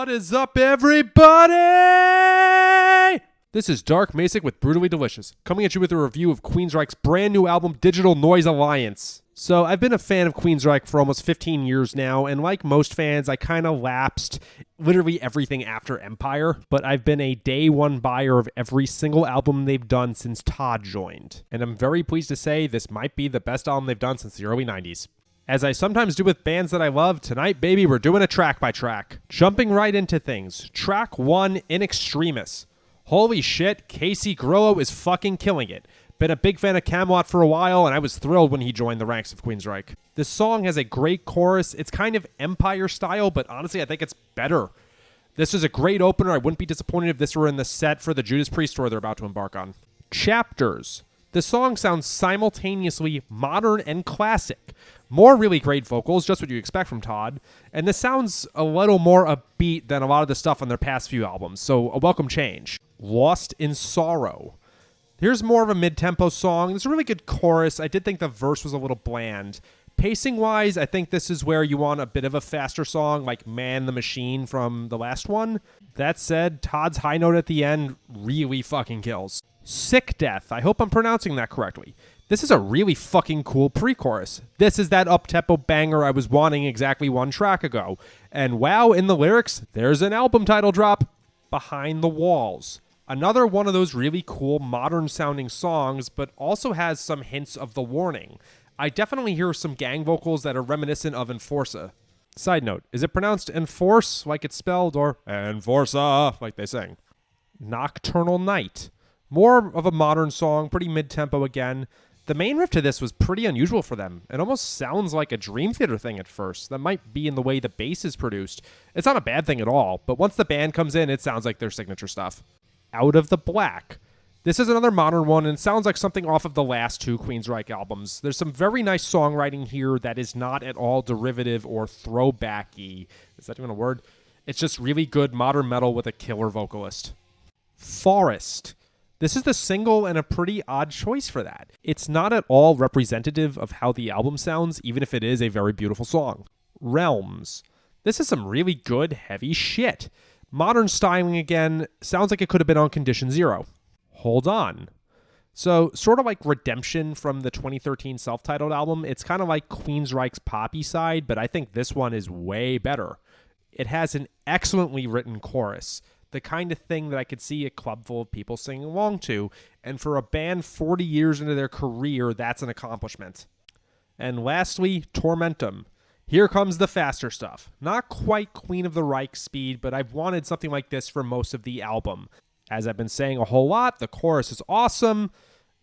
What is up, everybody? This is Dark Macek with Brutally Delicious, coming at you with a review of Queensryche's brand new album, Digital Noise Alliance. So, I've been a fan of Queensryche for almost 15 years now, and like most fans, I kind of lapsed literally everything after Empire, but I've been a day one buyer of every single album they've done since Todd joined. And I'm very pleased to say this might be the best album they've done since the early 90s. As I sometimes do with bands that I love, tonight, baby, we're doing a track by track. Jumping right into things. Track 1, In Extremis. Holy shit, Casey Grillo is fucking killing it. Been a big fan of Camelot for a while, and I was thrilled when he joined the ranks of Queensryche. This song has a great chorus. It's kind of Empire style, but honestly, I think it's better. This is a great opener. I wouldn't be disappointed if this were in the set for the Judas Priest tour they're about to embark on. Chapters. The song sounds simultaneously modern and classic. More really great vocals, just what you expect from Todd. And this sounds a little more upbeat than a lot of the stuff on their past few albums, so a welcome change. Lost in Sorrow. Here's more of a mid-tempo song. There's a really good chorus. I did think the verse was a little bland. Pacing-wise, I think this is where you want a bit of a faster song, like Man the Machine from the last one. That said, Todd's high note at the end really fucking kills. Sicdeth. I hope I'm pronouncing that correctly. This is a really fucking cool pre-chorus. This is that up-tempo banger I was wanting exactly one track ago. And wow, in the lyrics, there's an album title drop. Behind the Walls. Another one of those really cool modern-sounding songs, but also has some hints of The Warning. I definitely hear some gang vocals that are reminiscent of Enforsa. Side note, is it pronounced Enforce like it's spelled, or Enforsa like they sing? Nocturnal Light. More of a modern song, pretty mid-tempo again. The main riff to this was pretty unusual for them. It almost sounds like a Dream Theater thing at first. That might be in the way the bass is produced. It's not a bad thing at all, but once the band comes in, it sounds like their signature stuff. Out of the Black. This is another modern one and sounds like something off of the last two Queensryche albums. There's some very nice songwriting here that is not at all derivative or throwbacky. Is that even a word? It's just really good modern metal with a killer vocalist. Forest. This is the single and a pretty odd choice for that. It's not at all representative of how the album sounds, even if it is a very beautiful song. Realms. This is some really good, heavy shit. Modern styling again, sounds like it could have been on Condition Zero. Hold On. So, sort of like Redemption from the 2013 self-titled album, it's kind of like Queensryche's poppy side, but I think this one is way better. It has an excellently written chorus. The kind of thing that I could see a club full of people singing along to, and for a band 40 years into their career, that's an accomplishment. And lastly, Tormentum. Here comes the faster stuff. Not quite Queen of the Reich speed, but I've wanted something like this for most of the album. As I've been saying a whole lot, the chorus is awesome,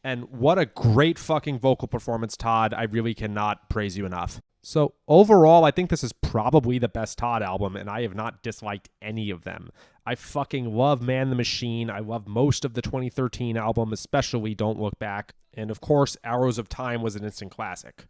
and what a great fucking vocal performance, Todd. I really cannot praise you enough. So overall, I think this is probably the best Todd album, and I have not disliked any of them. I fucking love Man the Machine. I love most of the 2013 album, especially Don't Look Back. And of course, Arrows of Time was an instant classic.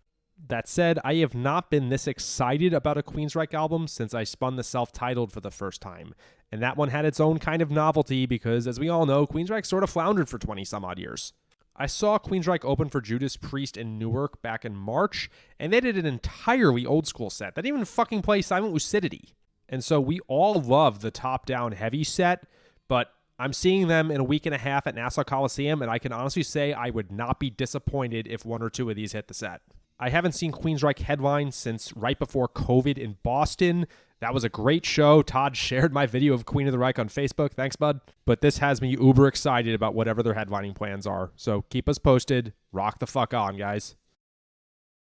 That said, I have not been this excited about a Queensryche album since I spun the self-titled for the first time. And that one had its own kind of novelty because, as we all know, Queensryche sort of floundered for 20-some-odd years. I saw Queensryche open for Judas Priest in Newark back in March, and they did an entirely old-school set. They didn't even fucking play Silent Lucidity. And so we all love the top-down heavy set, but I'm seeing them in a week and a half at Nassau Coliseum, and I can honestly say I would not be disappointed if one or two of these hit the set. I haven't seen Queensryche headline since right before COVID in Boston. That was a great show. Todd shared my video of Queen of the Reich on Facebook. Thanks, bud. But this has me uber excited about whatever their headlining plans are. So keep us posted. Rock the fuck on, guys.